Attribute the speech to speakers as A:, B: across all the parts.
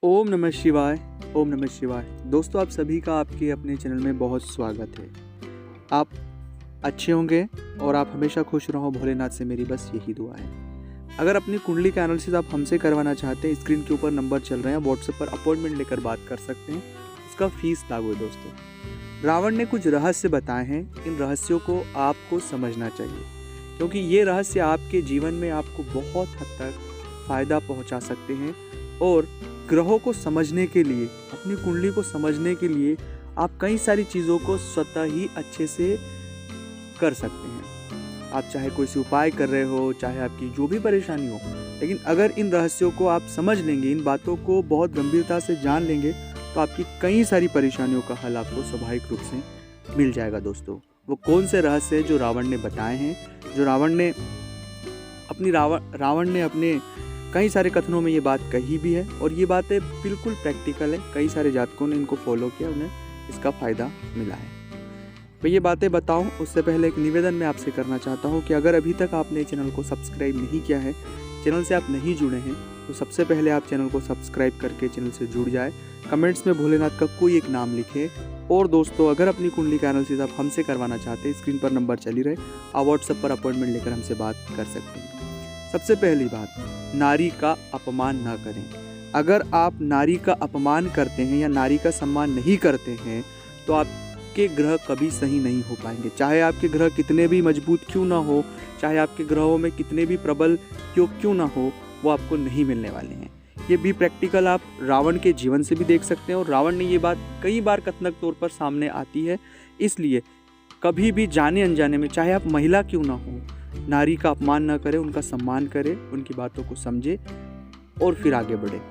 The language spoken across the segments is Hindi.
A: ओम नमः शिवाय। ओम नमः शिवाय। दोस्तों, आप सभी का आपके अपने चैनल में बहुत स्वागत है। आप अच्छे होंगे और आप हमेशा खुश रहो, भोलेनाथ से मेरी बस यही दुआ है। अगर अपनी कुंडली का एनालिसिस आप हमसे करवाना चाहते हैं, स्क्रीन के ऊपर नंबर चल रहे हैं, व्हाट्सएप पर अपॉइंटमेंट लेकर बात कर सकते हैं। उसका फीस लागू है। दोस्तों, रावण ने कुछ रहस्य बताए हैं, इन रहस्यों को आपको समझना चाहिए, क्योंकि ये रहस्य आपके जीवन में आपको बहुत हद तक फ़ायदा पहुंचा सकते हैं। और ग्रहों को समझने के लिए, अपनी कुंडली को समझने के लिए आप कई सारी चीज़ों को स्वतः ही अच्छे से कर सकते हैं। आप चाहे कोई से उपाय कर रहे हो, चाहे आपकी जो भी परेशानी हो, लेकिन अगर इन रहस्यों को आप समझ लेंगे, इन बातों को बहुत गंभीरता से जान लेंगे, तो आपकी कई सारी परेशानियों का हल आपको स्वाभाविक रूप से मिल जाएगा। दोस्तों, वो कौन से रहस्य हैं जो रावण ने बताए हैं, जो रावण ने अपने कई सारे कथनों में ये बात कही भी है, और ये बातें बिल्कुल प्रैक्टिकल है। कई सारे जातकों ने इनको फॉलो किया, उन्हें इसका फ़ायदा मिला है। मैं ये बातें बताऊं उससे पहले एक निवेदन मैं आपसे करना चाहता हूं कि अगर अभी तक आपने चैनल को सब्सक्राइब नहीं किया है, चैनल से आप नहीं जुड़े हैं, तो सबसे पहले आप चैनल को सब्सक्राइब करके चैनल से जुड़ जाए। कमेंट्स में भोलेनाथ का कोई एक नाम लिखे। और दोस्तों, अगर अपनी कुंडली का एनालिसिस आप हमसे करवाना चाहते हैं, स्क्रीन पर नंबर चल ही रहे, आप व्हाट्सएप पर अपॉइंटमेंट लेकर हमसे बात कर सकते हैं। सबसे पहली बात, नारी का अपमान ना करें। अगर आप नारी का अपमान करते हैं या नारी का सम्मान नहीं करते हैं, तो आपके ग्रह कभी सही नहीं हो पाएंगे। चाहे आपके ग्रह कितने भी मजबूत क्यों ना हो, चाहे आपके ग्रहों में कितने भी प्रबल क्यों ना हो, वो आपको नहीं मिलने वाले हैं। ये भी प्रैक्टिकल आप रावण के जीवन से भी देख सकते हैं, और रावण ने ये बात कई बार कथनक तौर पर सामने आती है। इसलिए कभी भी जाने अनजाने में, चाहे आप महिला क्यों ना हो, नारी का अपमान ना करें, उनका सम्मान करें, उनकी बातों को समझे और फिर आगे बढ़े।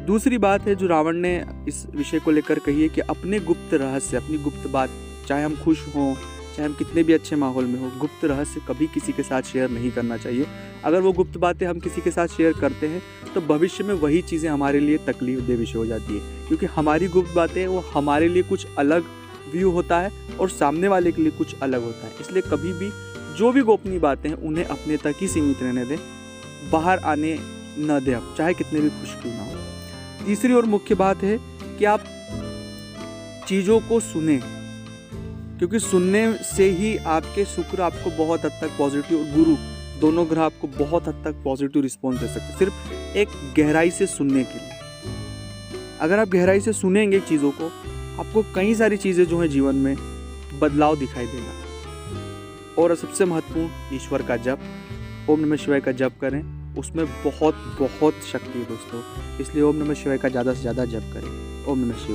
A: दूसरी बात है जो रावण ने इस विषय को लेकर कही है कि अपने गुप्त रहस्य, अपनी गुप्त बात, चाहे हम खुश हों, चाहे हम कितने भी अच्छे माहौल में हो, गुप्त रहस्य कभी किसी के साथ शेयर नहीं करना चाहिए। अगर वो गुप्त बातें हम किसी के साथ शेयर करते हैं, तो भविष्य में वही चीज़ें हमारे लिए तकलीफ दे विषय हो जाती है, क्योंकि हमारी गुप्त बातें वो हमारे लिए कुछ अलग व्यू होता है और सामने वाले के लिए कुछ अलग होता है। इसलिए कभी भी जो भी गोपनीय बातें हैं, उन्हें अपने तक ही सीमित रहने दें, बाहर आने न दें, आप चाहे कितने भी खुश क्यों ना हो। तीसरी और मुख्य बात है कि आप चीज़ों को सुने, क्योंकि सुनने से ही आपके शुक्र आपको बहुत हद तक पॉजिटिव, और गुरु, दोनों ग्रह आपको बहुत हद तक पॉजिटिव रिस्पॉन्स दे सकते हैं, सिर्फ एक गहराई से सुनने के लिए। अगर आप गहराई से सुनेंगे चीज़ों को, आपको कई सारी चीज़ें जो हैं जीवन में बदलाव दिखाई देगा। और सबसे महत्वपूर्ण, ईश्वर का जप, ओम नमः शिवाय का जप करें, उसमें बहुत बहुत शक्ति है दोस्तों। इसलिए ओम नमः शिवाय का ज़्यादा से ज़्यादा जप करें। ओम नमः शिवाय।